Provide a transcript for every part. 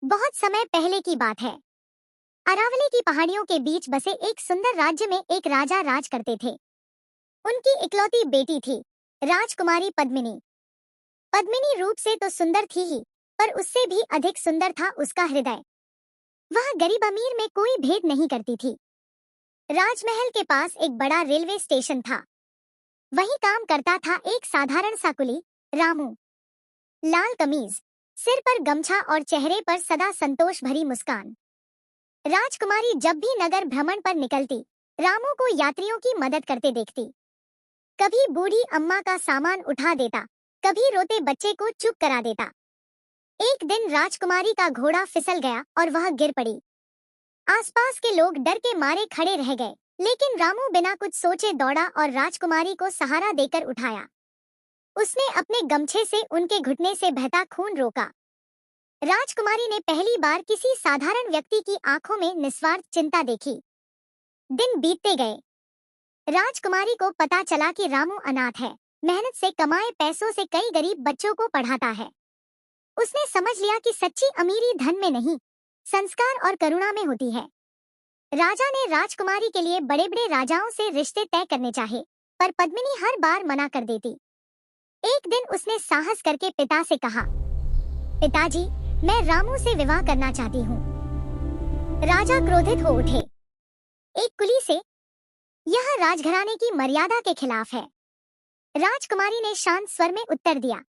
बहुत समय पहले की बात है। अरावली की पहाड़ियों के बीच बसे एक सुंदर राज्य में एक राजा राज करते थे। उनकी इकलौती बेटी थी, राजकुमारी पद्मिनी। पद्मिनी रूप से तो सुंदर थी ही, पर उससे भी अधिक सुंदर था उसका हृदय। वह गरीब अमीर में कोई भेद नहीं करती थी। राजमहल के पास एक बड़ा रेलवे स्टेशन था। वहीं काम करता था एक साधारण सा कुली, रामू। लाल कमीज, सिर पर गमछा और चेहरे पर सदा संतोष भरी मुस्कान। राजकुमारी जब भी नगर भ्रमण पर निकलती, रामू को यात्रियों की मदद करते देखती। कभी बूढ़ी अम्मा का सामान उठा देता, कभी रोते बच्चे को चुप करा देता। एक दिन राजकुमारी का घोड़ा फिसल गया और वह गिर पड़ी। आसपास के लोग डर के मारे खड़े रह गए, लेकिन रामू बिना कुछ सोचे दौड़ा और राजकुमारी को सहारा देकर उठाया। उसने अपने गमछे से उनके घुटने से बहता खून रोका। राजकुमारी ने पहली बार किसी साधारण व्यक्ति की आंखों में निस्वार्थ चिंता देखी। दिन बीतते गए। राजकुमारी को पता चला कि रामू अनाथ है, मेहनत से कमाए पैसों से कई गरीब बच्चों को पढ़ाता है। उसने समझ लिया कि सच्ची अमीरी धन में नहीं, संस्कार और करुणा में होती है। राजा ने राजकुमारी के लिए बड़े बड़े राजाओं से रिश्ते तय करने चाहे, पर पद्मिनी हर बार मना कर देती। एक दिन उसने साहस करके पिता से कहा, पिताजी, मैं रामू से विवाह करना चाहती हूँ। राजा क्रोधित हो उठे। एक कुली से? यह राजघराने की मर्यादा के खिलाफ है। राजकुमारी ने शांत स्वर में उत्तर दिया,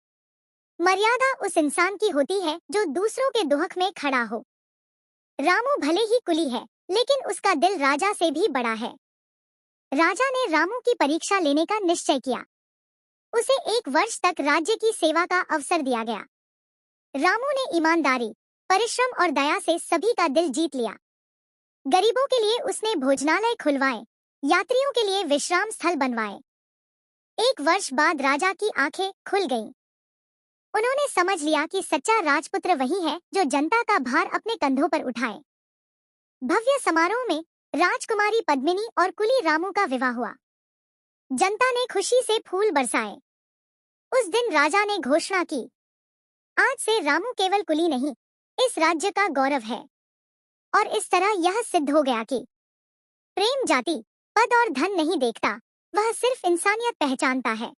मर्यादा उस इंसान की होती है जो दूसरों के दुख में खड़ा हो। रामू भले ही कुली है, लेकिन उसका दिल राजा से भी बड़ा है। राजा ने रामू की परीक्षा लेने का निश्चय किया। उसे 1 वर्ष तक राज्य की सेवा का अवसर दिया गया। रामू ने ईमानदारी, परिश्रम और दया से सभी का दिल जीत लिया। गरीबों के लिए उसने भोजनालय खुलवाए, यात्रियों के लिए विश्राम स्थल बनवाए। 1 वर्ष बाद राजा की आंखें खुल गईं। उन्होंने समझ लिया कि सच्चा राजपुत्र वही है जो जनता का भार अपने कंधों पर उठाए। भव्य समारोह में राजकुमारी पद्मिनी और कुली रामू का विवाह हुआ। जनता ने खुशी से फूल बरसाए। उस दिन राजा ने घोषणा की, आज से रामू केवल कुली नहीं, इस राज्य का गौरव है। और इस तरह यह सिद्ध हो गया कि प्रेम जाति, पद और धन नहीं देखता, वह सिर्फ इंसानियत पहचानता है।